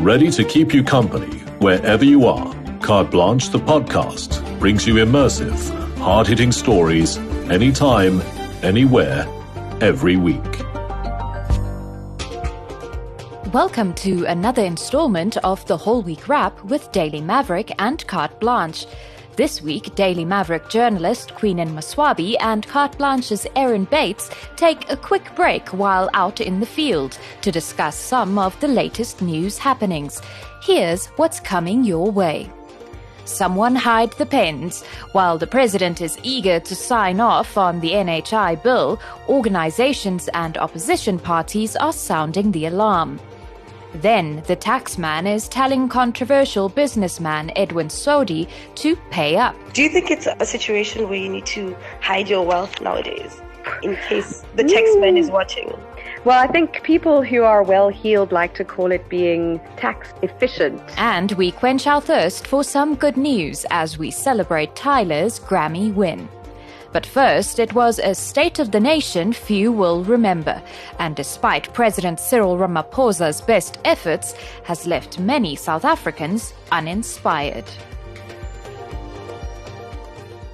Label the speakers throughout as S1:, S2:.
S1: Ready to keep you company wherever you are. Carte Blanche, the podcast, brings you immersive, hard-hitting stories anytime, anywhere, every week.
S2: Welcome to another installment of the WholeWeek Wrap with Daily Maverick and Carte Blanche. This week, Daily Maverick journalist Queenan Maswabi and Carte Blanche's Erin Bates take a quick break while out in the field to discuss some of the latest news happenings. Here's what's coming your way. Someone hide the pens. While the president is eager to sign off on the NHI bill, organizations and opposition parties are sounding the alarm. Then the taxman is telling controversial businessman Edwin Sodi to pay up.
S3: Do you think it's a situation where you need to hide your wealth nowadays in case the taxman is watching?
S4: Well, I think people who are well-heeled like to call it being tax efficient.
S2: And we quench our thirst for some good news as we celebrate Tyler's Grammy win. But first, it was a state of the nation few will remember, and despite President Cyril Ramaphosa's best efforts, has left many South Africans uninspired.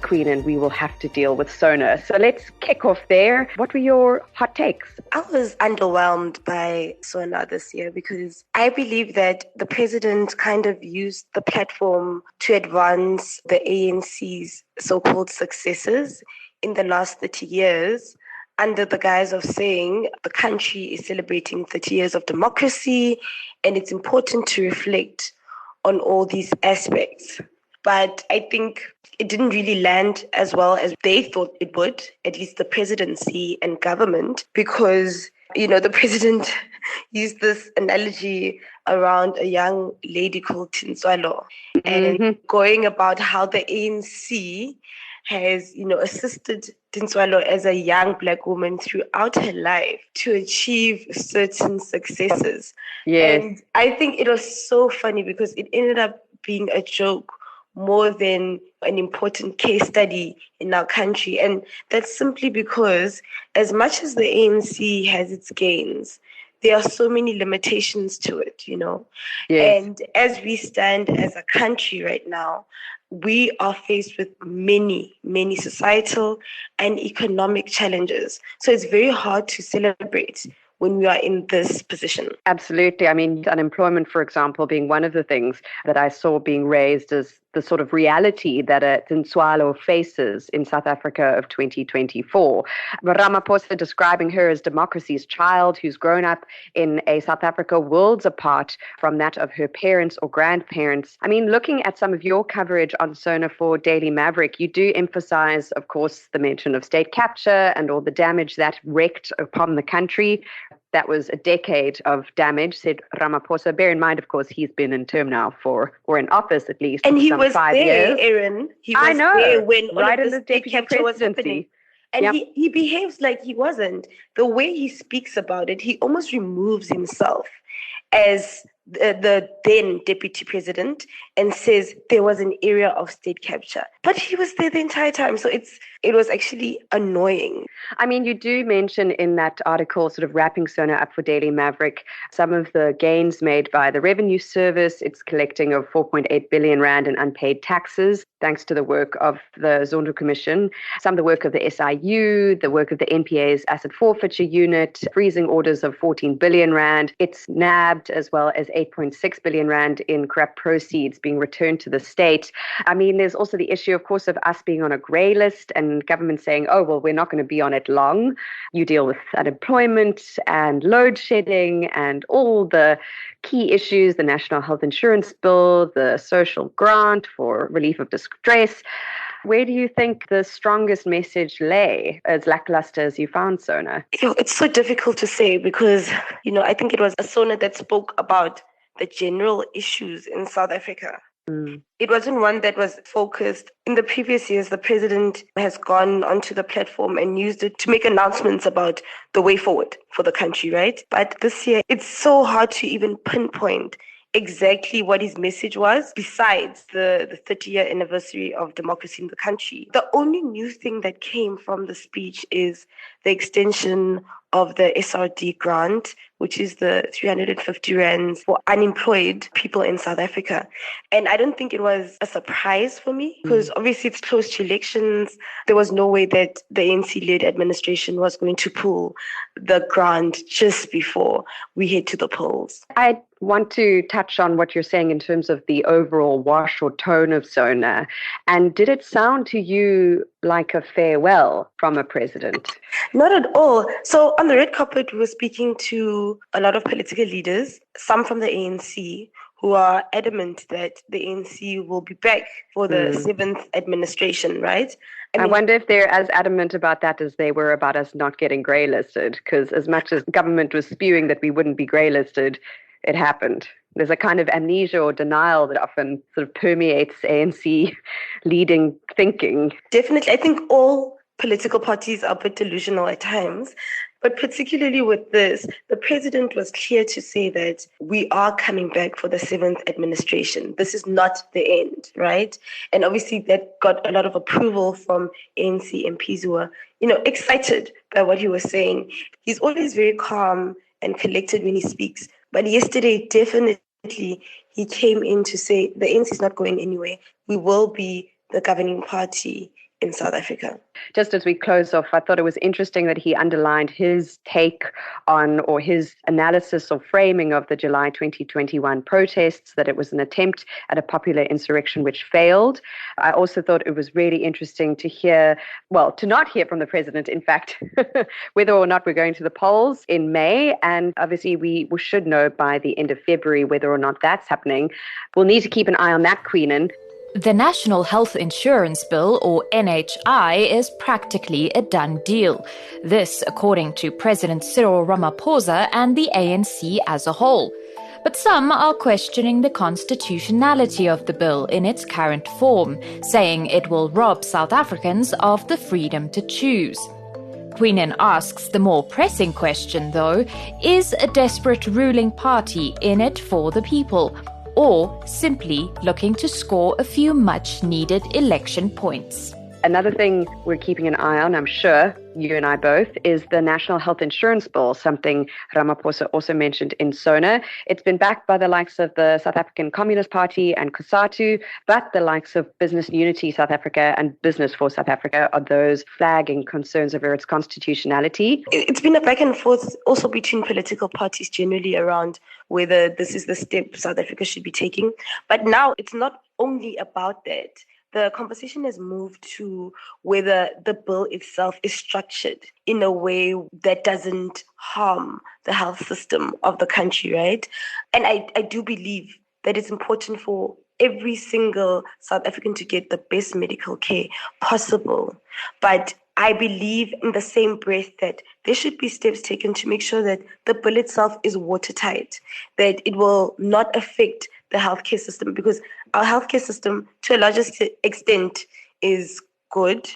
S4: Queen, and we will have to deal with Sona. So let's kick off there. What were your hot takes?
S3: I was underwhelmed by Sona this year because I believe that the president kind of used the platform to advance the ANC's so-called successes in the last 30 years under the guise of saying the country is celebrating 30 years of democracy and it's important to reflect on all these aspects. But I think it didn't really land as well as they thought it would, at least the presidency and government, because, the president used this analogy around a young lady called Tinswalo and going about how the ANC has, assisted Tinswalo as a young black woman throughout her life to achieve certain successes.
S4: Yes.
S3: And I think it was so funny because it ended up being a joke more than an important case study in our country. And that's simply because as much as the ANC has its gains, there are so many limitations to it,
S4: Yes.
S3: And as we stand as a country right now, we are faced with many, many societal and economic challenges. So it's very hard to celebrate when we are in this position.
S4: Absolutely. I mean, unemployment, for example, being one of the things that I saw being raised as the sort of reality that a Tinswalo faces in South Africa of 2024. Ramaphosa describing her as democracy's child who's grown up in a South Africa worlds apart from that of her parents or grandparents. I mean, looking at some of your coverage on Sona for Daily Maverick, you do emphasize, of course, the mention of state capture and all the damage that wreaked upon the country. That was a decade of damage, said Ramaphosa. Bear in mind, of course, he's been in term now or in office at least
S3: and he
S4: some
S3: was
S4: 5
S3: there,
S4: years.
S3: Aaron. He was there when all
S4: right
S3: of
S4: in
S3: this
S4: the deputy
S3: capture was happening. And
S4: Yep.
S3: he behaves like he wasn't. The way he speaks about it, he almost removes himself as the then deputy president and says there was an area of state capture. But he was there the entire time. So it was actually annoying.
S4: I mean, you do mention in that article, sort of wrapping Sona up for Daily Maverick, some of the gains made by the Revenue Service. It's collecting of 4.8 billion rand in unpaid taxes, thanks to the work of the Zondo Commission, some of the work of the SIU, the work of the NPA's Asset Forfeiture Unit, freezing orders of 14 billion rand. It's nabbed as well as 8.6 billion rand in corrupt proceeds being returned to the state. I mean, there's also the issue, of course, of us being on a grey list and government saying, oh, well, we're not going to be on it long. You deal with unemployment and load shedding and all the key issues, the National Health Insurance Bill, the social grant for relief of distress. Where do you think the strongest message lay, as lackluster as you found Sona?
S3: It's so difficult to say because, I think it was a Sona that spoke about the general issues in South Africa. It wasn't one that was focused. In the previous years, the president has gone onto the platform and used it to make announcements about the way forward for the country, right? But this year, it's so hard to even pinpoint exactly what his message was, besides the 30-year anniversary of democracy in the country. The only new thing that came from the speech is the extension of the SRD grant which is the 350 rands for unemployed people in South Africa. And I don't think it was a surprise for me because obviously it's close to elections. There was no way that the ANC-led administration was going to pull the grant just before we head to the polls.
S4: I want to touch on what you're saying in terms of the overall wash or tone of SONA. And did it sound to you like a farewell from a president?
S3: Not at all. So on the red carpet, we were speaking to a lot of political leaders, some from the ANC, who are adamant that the ANC will be back for the 7th administration, right?
S4: I wonder if they're as adamant about that as they were about us not getting grey-listed, because as much as government was spewing that we wouldn't be grey-listed, it happened. There's a kind of amnesia or denial that often sort of permeates ANC leading thinking.
S3: Definitely. I think all political parties are a bit delusional at times. But particularly with this, the president was clear to say that we are coming back for the 7th administration. This is not the end, right? And obviously that got a lot of approval from ANC MPs who were, excited by what he was saying. He's always very calm and collected when he speaks. But yesterday, definitely, he came in to say the ANC is not going anywhere. We will be the governing party in South Africa.
S4: Just as we close off, I thought it was interesting that he underlined his take on or his analysis or framing of the July 2021 protests, that it was an attempt at a popular insurrection which failed. I also thought it was really interesting to not hear from the president, in fact, whether or not we're going to the polls in May. And obviously we should know by the end of February whether or not that's happening. We'll need to keep an eye on that, Queenan.
S2: The National Health Insurance Bill, or NHI, is practically a done deal. This, according to President Cyril Ramaphosa and the ANC as a whole. But some are questioning the constitutionality of the bill in its current form, saying it will rob South Africans of the freedom to choose. Queenan asks the more pressing question, though, is a desperate ruling party in it for the people, or simply looking to score a few much-needed election points?
S4: Another thing we're keeping an eye on, I'm sure, you and I both, is the National Health Insurance Bill, something Ramaphosa also mentioned in SONA. It's been backed by the likes of the South African Communist Party and COSATU, but the likes of Business Unity South Africa and Business for South Africa are those flagging concerns over its constitutionality.
S3: It's been a back and forth also between political parties generally around whether this is the step South Africa should be taking. But now it's not only about that. The conversation has moved to whether the bill itself is structured in a way that doesn't harm the health system of the country, right? And I do believe that it's important for every single South African to get the best medical care possible. But I believe in the same breath that there should be steps taken to make sure that the bill itself is watertight, that it will not affect the healthcare system, because our healthcare system, to a larger extent, is good,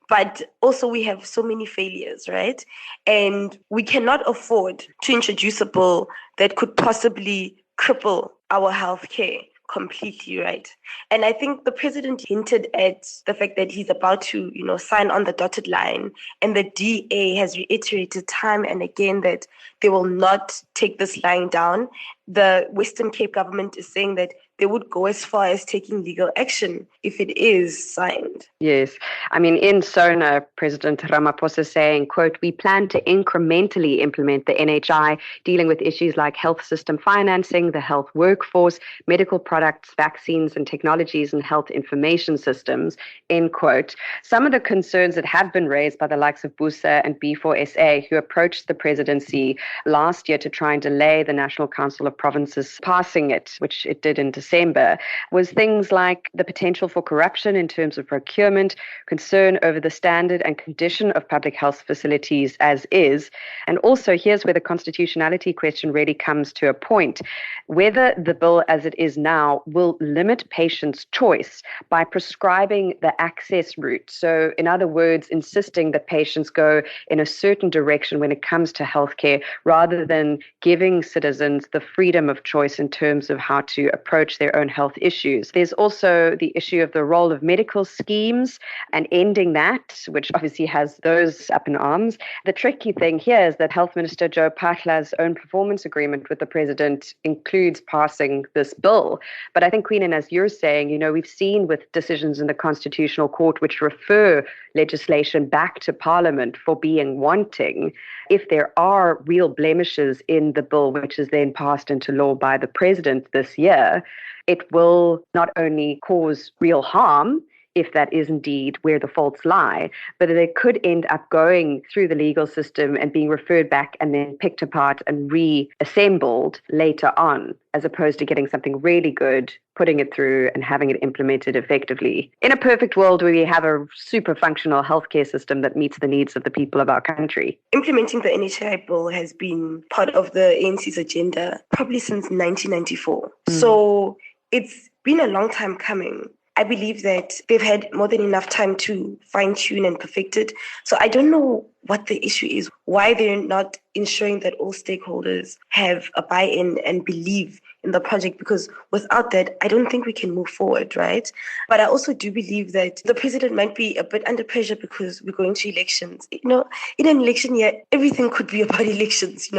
S3: but also we have so many failures, right? And we cannot afford to introduce a bill that could possibly cripple our healthcare completely, right? And I think the president hinted at the fact that he's about to, sign on the dotted line, and the DA has reiterated time and again that they will not take this lying down. The Western Cape government is saying that they would go as far as taking legal action if it is signed.
S4: Yes. I mean, in SONA, President Ramaphosa saying, quote, "We plan to incrementally implement the NHI, dealing with issues like health system financing, the health workforce, medical products, vaccines and technologies, and health information systems," end quote. Some of the concerns that have been raised by the likes of BUSA and B4SA, who approached the presidency last year to try and delay the National Council of Provinces passing it, which it did in December, was things like the potential for corruption in terms of procurement, concern over the standard and condition of public health facilities as is. And also, here's where the constitutionality question really comes to a point, whether the bill as it is now will limit patients' choice by prescribing the access route. So, in other words, insisting that patients go in a certain direction when it comes to healthcare, rather than giving citizens the freedom of choice in terms of how to approach their own health issues. There's also the issue of the role of medical schemes and ending that, which obviously has those up in arms. The tricky thing here is that Health Minister Joe Phahla's own performance agreement with the president includes passing this bill. But I think, Queenan, as you're saying, we've seen with decisions in the Constitutional Court which refer legislation back to Parliament for being wanting, if there are real blemishes in the bill, which is then passed into law by the president this year, it will not only cause real harm, if that is indeed where the faults lie, but they could end up going through the legal system and being referred back and then picked apart and reassembled later on, as opposed to getting something really good, putting it through and having it implemented effectively. In a perfect world where we have a super functional healthcare system that meets the needs of the people of our country.
S3: Implementing the NHI bill has been part of the ANC's agenda probably since 1994. So it's been a long time coming. I believe that they've had more than enough time to fine-tune and perfect it. So I don't know what the issue is, why they're not ensuring that all stakeholders have a buy-in and believe in the project, because without that, I don't think we can move forward, right? But I also do believe that the president might be a bit under pressure because we're going to elections. In an election year, everything could be about elections,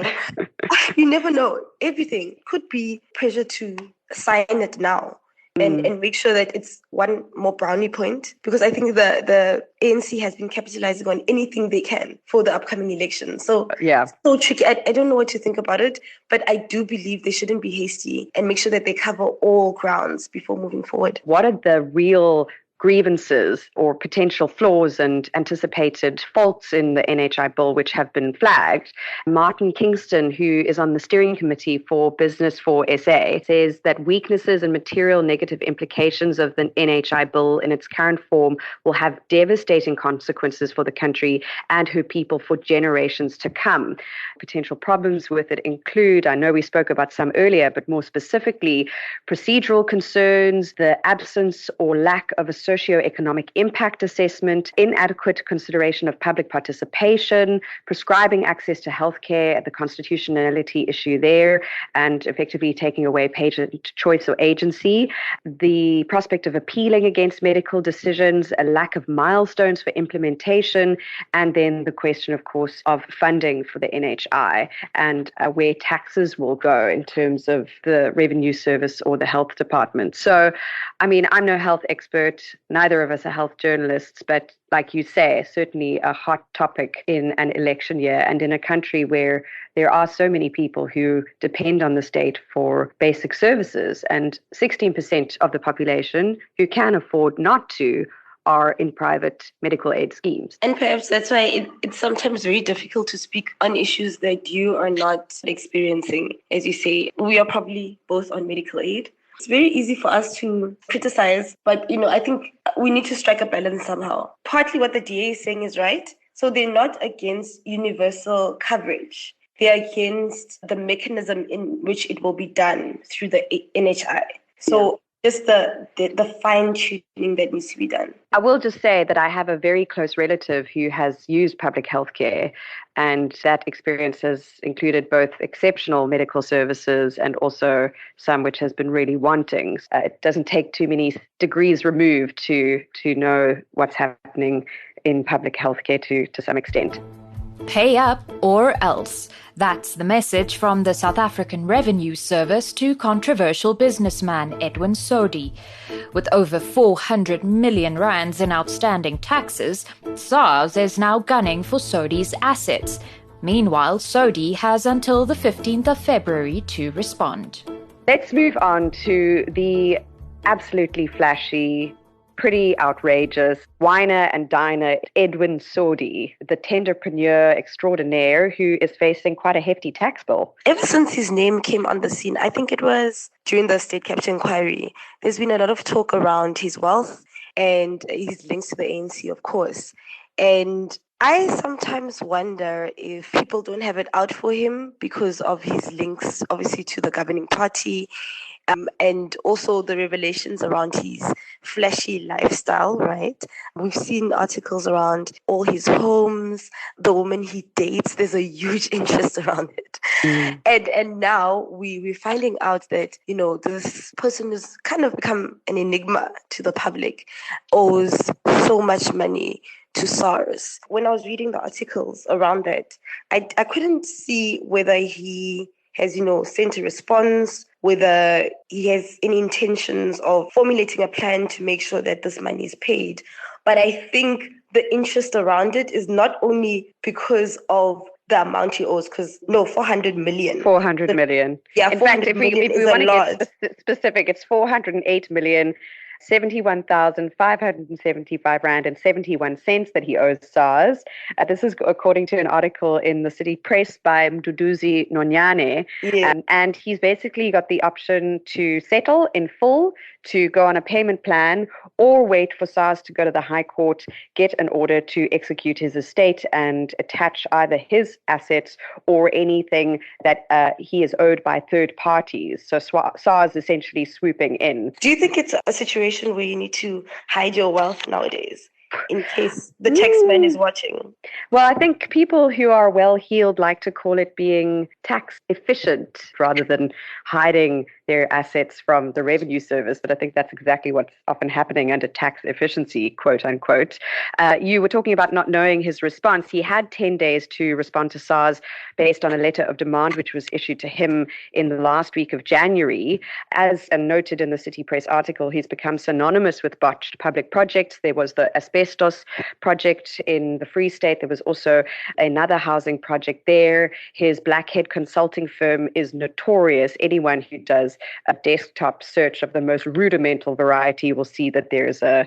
S3: You never know. Everything could be pressure to sign it now. And make sure that it's one more brownie point, because I think the ANC has been capitalizing on anything they can for the upcoming election. So it's so tricky. I don't know what to think about it, but I do believe they shouldn't be hasty and make sure that they cover all grounds before moving forward.
S4: What are the real grievances or potential flaws and anticipated faults in the NHI bill which have been flagged? Martin Kingston, who is on the steering committee for Business for SA, says that weaknesses and material negative implications of the NHI bill in its current form will have devastating consequences for the country and her people for generations to come. Potential problems with it include, I know we spoke about some earlier, but more specifically, procedural concerns, the absence or lack of a socioeconomic impact assessment, inadequate consideration of public participation, prescribing access to healthcare, the constitutionality issue there, and effectively taking away patient choice or agency, the prospect of appealing against medical decisions, a lack of milestones for implementation, and then the question, of course, of funding for the NHI and where taxes will go in terms of the revenue service or the health department. So, I'm no health expert. Neither of us are health journalists, but like you say, certainly a hot topic in an election year and in a country where there are so many people who depend on the state for basic services, and 16% of the population who can afford not to are in private medical aid schemes.
S3: And perhaps that's why it's sometimes very difficult to speak on issues that you are not experiencing. As you say, we are probably both on medical aid. It's very easy for us to criticize, but, I think we need to strike a balance somehow. Partly what the DA is saying is right. So they're not against universal coverage. They're against the mechanism in which it will be done through the NHI. So just the fine-tuning that needs to be done.
S4: I will just say that I have a very close relative who has used public health care, and that experience has included both exceptional medical services and also some which has been really wanting. It doesn't take too many degrees removed to know what's happening in public health care to some extent.
S2: Pay up or else. That's the message from the South African Revenue Service to controversial businessman Edwin Sodi. With over 400 million rands in outstanding taxes, SARS is now gunning for Sodi's assets. Meanwhile, Sodi has until the 15th of February to respond.
S4: Let's move on to the absolutely flashy, pretty outrageous whiner and diner Edwin Sodi, the tenderpreneur extraordinaire who is facing quite a hefty tax bill.
S3: Ever since his name came on the scene, I think it was during the state capture inquiry, there's been a lot of talk around his wealth and his links to the ANC, of course. And I sometimes wonder if people don't have it out for him because of his links, obviously, to the governing party and also the revelations around his flashy lifestyle, right? We've seen articles around all his homes, the woman he dates. There's a huge interest around it. And now we're finding out that, this person has kind of become an enigma to the public, owes so much money to SARS. When I was reading the articles around that, I couldn't see whether he has, sent a response, whether he has any intentions of formulating a plan to make sure that this money is paid. But I think the interest around it is not only because of the amount he owes, 400 million.
S4: 400 million.
S3: Yeah,
S4: in fact, if we want to get specific, it's 408 million. 71,575 Rand and 71 cents that he owes SARS. This is according to an article in the City Press by Mduduzi Nonyane.
S3: Yeah.
S4: And he's basically got the option to settle in full, to go on a payment plan, or wait for SARS to go to the High Court, get an order to execute his estate and attach either his assets or anything that he is owed by third parties. So SARS essentially swooping in.
S3: Do you think it's a situation where you need to hide your wealth nowadays, in case the taxman is watching?
S4: Well, I think people who are well-heeled like to call it being tax efficient rather than hiding their assets from the revenue service. But I think that's exactly what's often happening under tax efficiency, quote unquote. You were talking about not knowing his response. He had 10 days to respond to SARS based on a letter of demand, which was issued to him in the last week of January. As noted in the City Press article, he's become synonymous with botched public projects. There was the asbestos project in the Free State. There was also another housing project there. His blackhead consulting firm is notorious. Anyone who does a desktop search of the most rudimental variety will see that there's a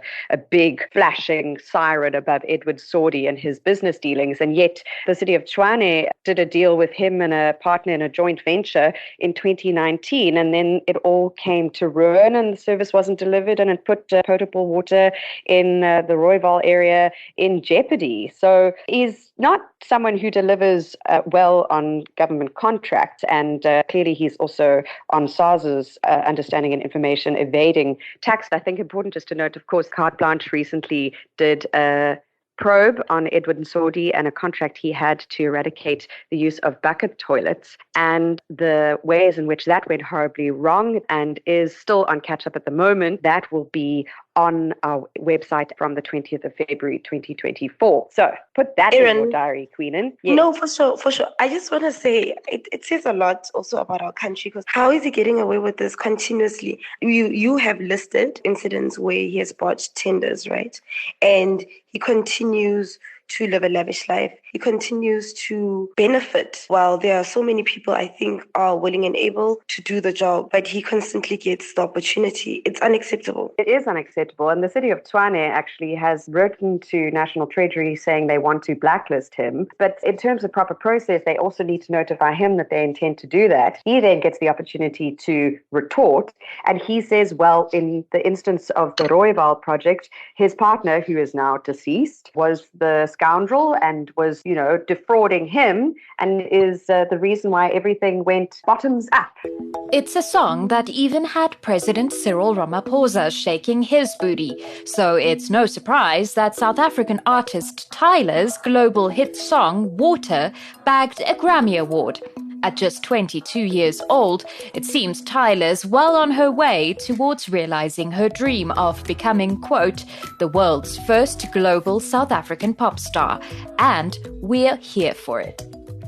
S4: big flashing siren above Edward Saudi and his business dealings. And yet the city of Tshwane did a deal with him and a partner in a joint venture in 2019. And then it all came to ruin and the service wasn't delivered, and it put potable water in the Rooiwal area in jeopardy. So he's not someone who delivers well on government contracts, and clearly he's also on SARS's understanding and information evading tax. I think important just to note, of course, Carte Blanche recently did a probe on Edward Saudi and a contract he had to eradicate the use of bucket toilets, and the ways in which that went horribly wrong and is still on catch-up at the moment. That will be on our website from the 20th of February 2024. So put that in your diary, Queenan.
S3: Yes. No, for sure. I just want to say it says a lot also about our country, because how is he getting away with this continuously? You have listed incidents where he has botched tenders, right? And he continues to live a lavish life. He continues to benefit while there are so many people I think are willing and able to do the job, but he constantly gets the opportunity. It's unacceptable.
S4: It is unacceptable. And the city of Tshwane actually has written to National Treasury saying they want to blacklist him. But in terms of proper process, they also need to notify him that they intend to do that. He then gets the opportunity to retort. And he says, well, in the instance of the Rooiwal project, his partner, who is now deceased, was the scoundrel and was, defrauding him, and is the reason why everything went bottoms up.
S2: It's a song that even had President Cyril Ramaphosa shaking his booty. So it's no surprise that South African artist Tyler's global hit song, Water, bagged a Grammy Award. At just 22 years old, it seems Tyler's well on her way towards realizing her dream of becoming, quote, the world's first global South African pop star. And we're here for it.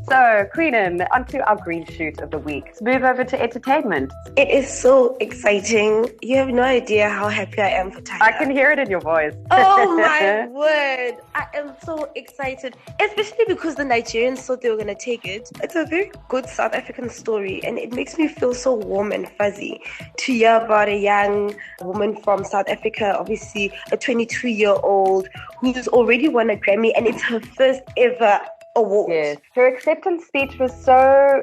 S4: So, Queenan, onto our green shoot of the week. Let's move over to entertainment.
S3: It is so exciting. You have no idea how happy I am for Tyler.
S4: I can hear it in your voice.
S3: Oh my word. I am so excited, especially because the Nigerians thought they were going to take it. It's a very good South African story, and it makes me feel so warm and fuzzy to hear about a young woman from South Africa, obviously a 22-year-old who's already won a Grammy, and it's her first ever award.
S4: Yes. Her acceptance speech was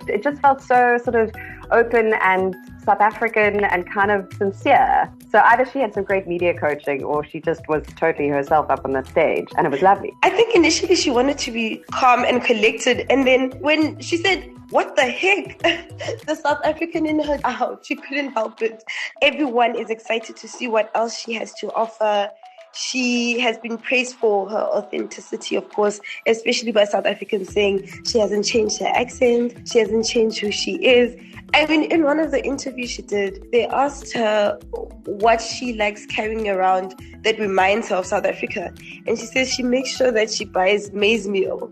S4: it just felt so sort of open and South African and kind of sincere. So either she had some great media coaching or she just was totally herself up on that stage, and it was lovely.
S3: I think initially she wanted to be calm and collected, and then when she said, what the heck? The South African in her out. She couldn't help it. Everyone is excited to see what else she has to offer. She has been praised for her authenticity, of course, especially by South Africans, saying she hasn't changed her accent, she hasn't changed who she is. I mean, in one of the interviews she did, they asked her what she likes carrying around that reminds her of South Africa. And she says she makes sure that she buys maize meal.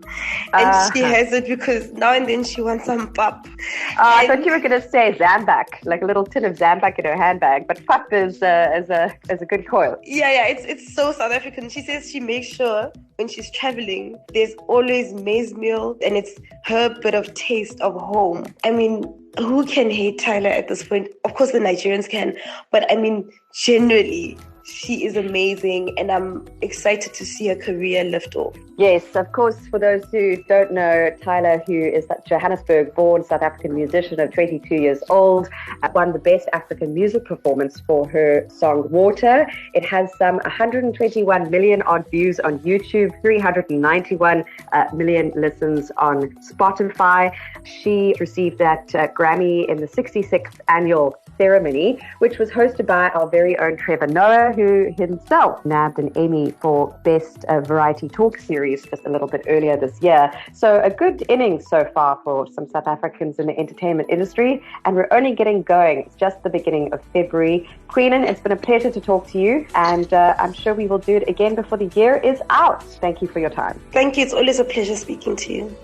S3: And she has it because now and then she wants some pap.
S4: I thought you were going to say Zambak, like a little tin of Zambak in her handbag. But pap is a good coil.
S3: Yeah, it's so South African. She says she makes sure when she's traveling, there's always maize meal and it's her bit of taste of home. I mean, who can hate Tyler at this point? Of course, the Nigerians can. But I mean, generally, she is amazing, and I'm excited to see her career lift off.
S4: Yes, of course, for those who don't know, Tyler, who is that Johannesburg-born South African musician of 22 years old, won the Best African Music Performance for her song Water. It has some 121 million odd views on YouTube, 391 million listens on Spotify. She received that Grammy in the 66th annual ceremony, which was hosted by our very own Trevor Noah, who himself nabbed an Emmy for Best Variety Talk Series just a little bit earlier this year. So a good innings so far for some South Africans in the entertainment industry, and we're only getting going. It's just the beginning of February. Queenan, it's been a pleasure to talk to you, and I'm sure we will do it again before the year is out. Thank you for your time.
S3: Thank you. It's always a pleasure speaking to you.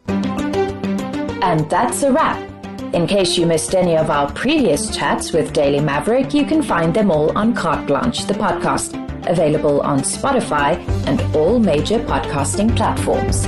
S2: And that's a wrap. In case you missed any of our previous chats with Daily Maverick, you can find them all on Carte Blanche, the podcast, available on Spotify and all major podcasting platforms.